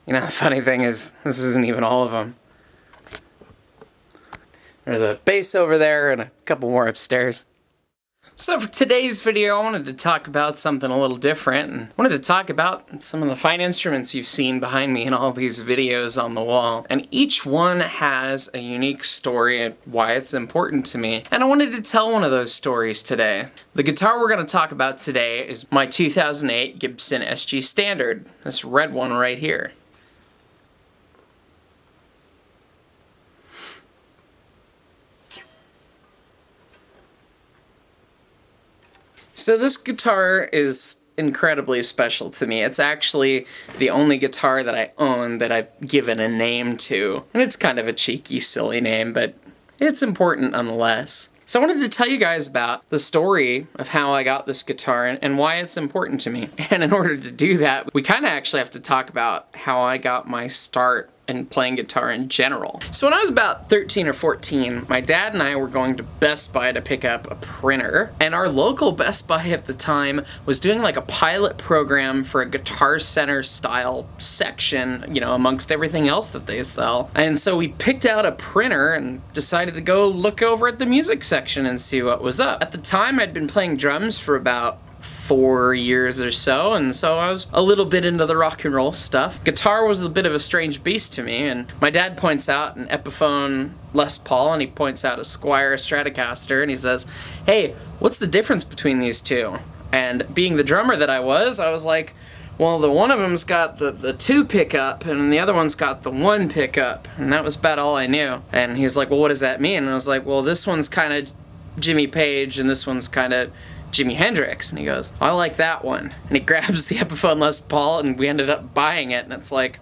You know, the funny thing is, this isn't even all of them. There's a bass over there and a couple more upstairs. So for today's video, I wanted to talk about something a little different, and I wanted to talk about some of the fine instruments you've seen behind me in all these videos on the wall. And each one has a unique story and why it's important to me. And I wanted to tell one of those stories today. The guitar we're going to talk about today is my 2008 Gibson SG Standard, this red one right here. So this guitar is incredibly special to me. It's actually the only guitar that I own that I've given a name to. And it's kind of a cheeky, silly name, but it's important nonetheless. So I wanted to tell you guys about the story of how I got this guitar and why it's important to me. And in order to do that, we kind of actually have to talk about how I got my start and playing guitar in general. So when I was about 13 or 14, my dad and I were going to Best Buy to pick up a printer, and our local Best Buy at the time was doing like a pilot program for a Guitar Center style section, you know, amongst everything else that they sell. And so we picked out a printer and decided to go look over at the music section and see what was up. At the time, I'd been playing drums for about 4 years or so, and so I was a little bit into the rock and roll stuff. Guitar was a bit of a strange beast to me, and my dad points out an Epiphone Les Paul, and he points out a Squier Stratocaster, and he says, "Hey, what's the difference between these two?" And being the drummer that I was like, well, the one of them's got the 2 pickup, and the other one's got the 1 pickup, and that was about all I knew. And he was like, well, what does that mean? And I was like, well, this one's kind of Jimmy Page, and this one's kind of Jimi Hendrix. And he goes, I like that one. And he grabs the Epiphone Les Paul, and we ended up buying it, and it's like,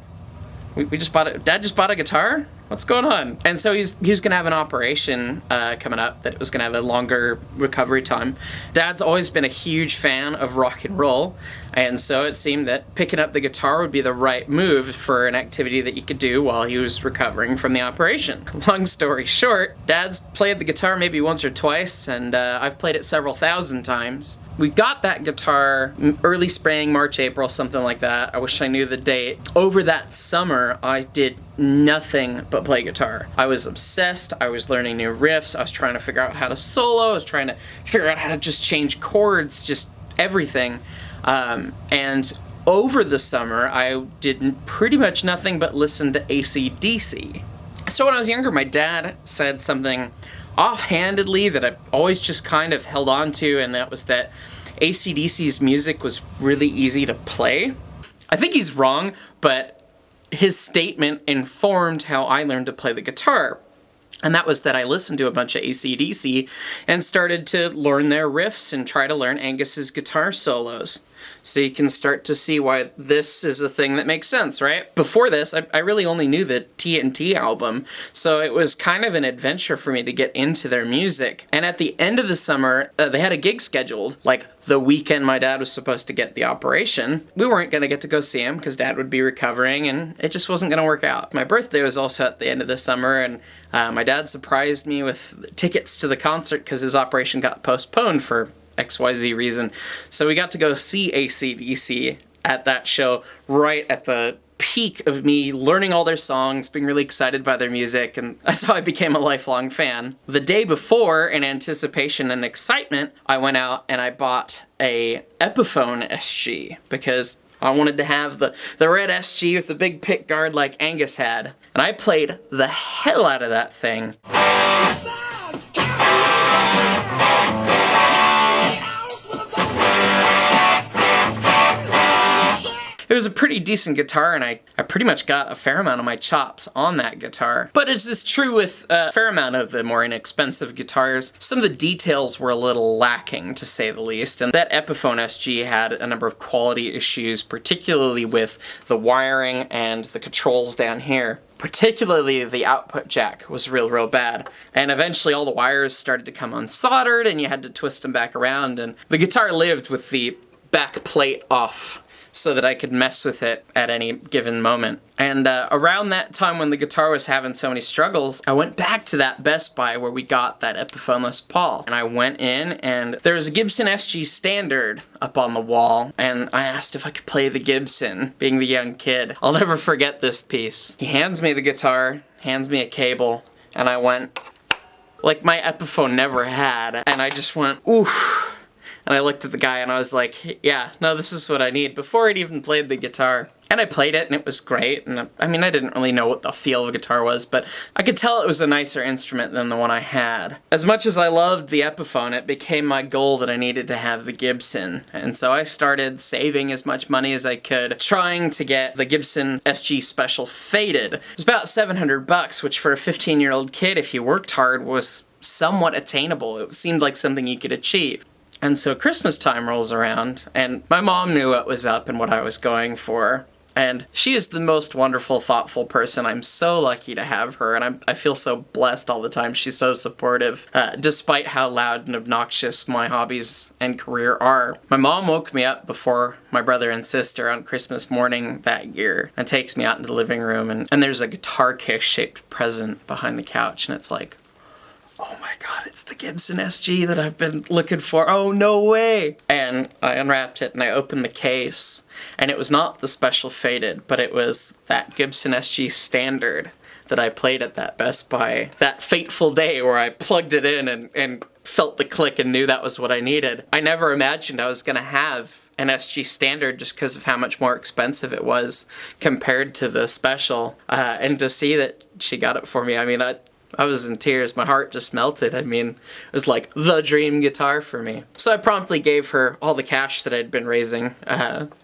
we just bought it. Dad just bought a guitar? What's going on? And so he was gonna have an operation coming up that it was gonna have a longer recovery time. Dad's always been a huge fan of rock and roll, and so it seemed that picking up the guitar would be the right move for an activity that you could do while he was recovering from the operation. Long story short, Dad's played the guitar maybe once or twice, and I've played it several thousand times. We got that guitar early spring, March, April, something like that. I wish I knew the date. Over that summer, I did nothing but play guitar. I was obsessed. I was learning new riffs. I was trying to figure out how to solo. I was trying to figure out how to just change chords, just everything. And over the summer, I did pretty much nothing but listen to AC/DC. So when I was younger, my dad said something offhandedly that I always just kind of held on to, and that was that AC/DC's music was really easy to play. I think he's wrong, but his statement informed how I learned to play the guitar. And that was that I listened to a bunch of AC/DC and started to learn their riffs and try to learn Angus's guitar solos. So you can start to see why this is a thing that makes sense, right? Before this, I really only knew the TNT album, so it was kind of an adventure for me to get into their music. And at the end of the summer, they had a gig scheduled, like the weekend my dad was supposed to get the operation. We weren't going to get to go see him because Dad would be recovering, and it just wasn't going to work out. My birthday was also at the end of the summer, and my dad surprised me with tickets to the concert because his operation got postponed for XYZ reason. So we got to go see AC/DC at that show right at the peak of me learning all their songs, being really excited by their music, and that's how I became a lifelong fan. The day before, in anticipation and excitement, I went out and I bought a Epiphone SG because I wanted to have the red SG with the big pick guard like Angus had. And I played the hell out of that thing. It was a pretty decent guitar, and I pretty much got a fair amount of my chops on that guitar. But as is true with a fair amount of the more inexpensive guitars, some of the details were a little lacking, to say the least. And that Epiphone SG had a number of quality issues, particularly with the wiring and the controls down here. Particularly the output jack was real bad. And eventually all the wires started to come unsoldered, and you had to twist them back around, and the guitar lived with the back plate off. so that I could mess with it at any given moment. And around that time when the guitar was having so many struggles, I went back to that Best Buy where we got that Epiphone Les Paul. And I went in and there was a Gibson SG Standard up on the wall, and I asked if I could play the Gibson, being the young kid. I'll never forget this piece. He hands me the guitar, hands me a cable, and I went, like my Epiphone never had, and I just went, oof. And I looked at the guy and I was like, yeah, no, this is what I need, before I'd even played the guitar. And I played it and it was great, and I mean, I didn't really know what the feel of a guitar was, but I could tell it was a nicer instrument than the one I had. As much as I loved the Epiphone, it became my goal that I needed to have the Gibson, and so I started saving as much money as I could, trying to get the Gibson SG Special Faded. It was about $700, which for a 15-year-old kid, if you worked hard, was somewhat attainable. It seemed like something you could achieve. And so Christmas time rolls around, and my mom knew what was up and what I was going for. And she is the most wonderful, thoughtful person. I'm so lucky to have her, and I feel so blessed all the time. She's so supportive, despite how loud and obnoxious my hobbies and career are. My mom woke me up before my brother and sister on Christmas morning that year, and takes me out into the living room, and there's a guitar case-shaped present behind the couch, and it's like, oh my god, it's the Gibson SG that I've been looking for. Oh, no way. And I unwrapped it and I opened the case, and it was not the Special Faded, but it was that Gibson SG Standard that I played at that Best Buy that fateful day where I plugged it in and felt the click and knew that was what I needed. I never imagined I was going to have an SG Standard just because of how much more expensive it was compared to the Special. And to see that she got it for me, I mean, I was in tears. My heart just melted. I mean, it was like the dream guitar for me. So I promptly gave her all the cash that I'd been raising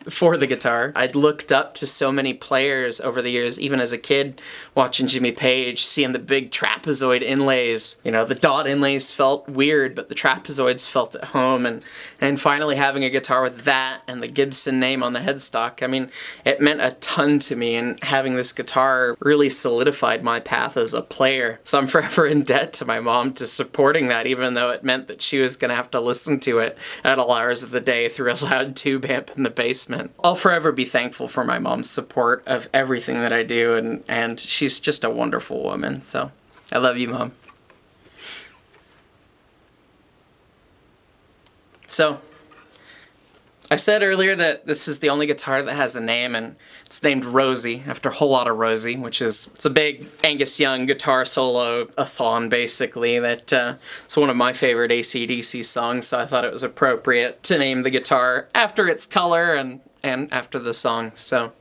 for the guitar. I'd looked up to so many players over the years, even as a kid, watching Jimmy Page, seeing the big trapezoid inlays. You know, the dot inlays felt weird, but the trapezoids felt at home. And finally having a guitar with that and the Gibson name on the headstock, I mean, it meant a ton to me, and having this guitar really solidified my path as a player. So I'm forever in debt to my mom to supporting that, even though it meant that she was going to have to listen to it at all hours of the day through a loud tube amp in the basement. I'll forever be thankful for my mom's support of everything that I do, and she's just a wonderful woman, so I love you, Mom. So, I said earlier that this is the only guitar that has a name, and it's named Rosie, after a whole lot of Rosie, it's a big Angus Young guitar solo-a-thon, basically, that it's one of my favorite AC/DC songs, so I thought it was appropriate to name the guitar after its color and after the song. So,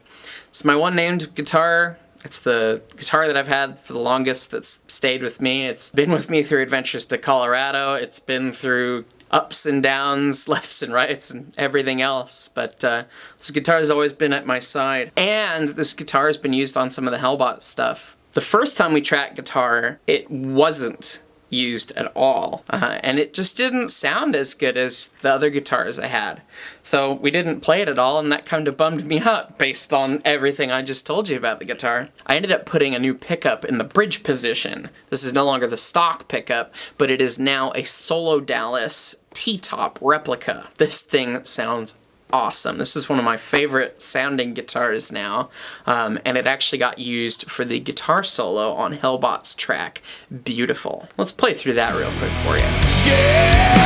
it's my one named guitar. It's the guitar that I've had for the longest that's stayed with me. It's been with me through adventures to Colorado. It's been through ups and downs, lefts and rights, and everything else, but this guitar has always been at my side. And this guitar has been used on some of the Hellbot stuff. The first time we tracked guitar, it wasn't used at all, and it just didn't sound as good as the other guitars I had. So we didn't play it at all, and that kind of bummed me out based on everything I just told you about the guitar. I ended up putting a new pickup in the bridge position. This is no longer the stock pickup, but it is now a Solo Dallas T-top replica. This thing sounds awesome. This is one of my favorite sounding guitars now, and it actually got used for the guitar solo on Hellbot's track, Beautiful. Let's play through that real quick for you. Yeah!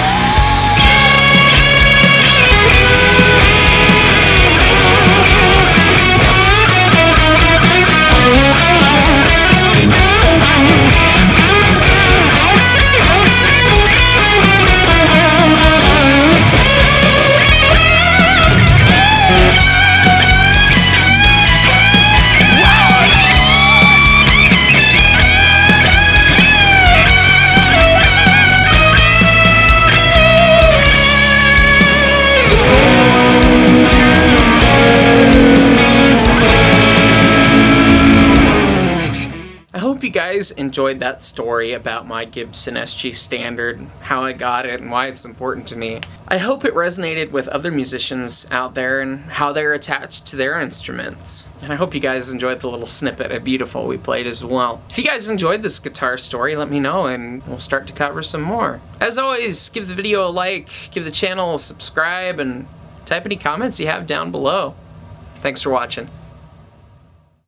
You guys enjoyed that story about my Gibson SG Standard, how I got it, and why it's important to me. I hope it resonated with other musicians out there and how they're attached to their instruments. And I hope you guys enjoyed the little snippet of Beautiful we played as well. If you guys enjoyed this guitar story, let me know and we'll start to cover some more. As always, give the video a like, give the channel a subscribe, and type any comments you have down below. Thanks for watching.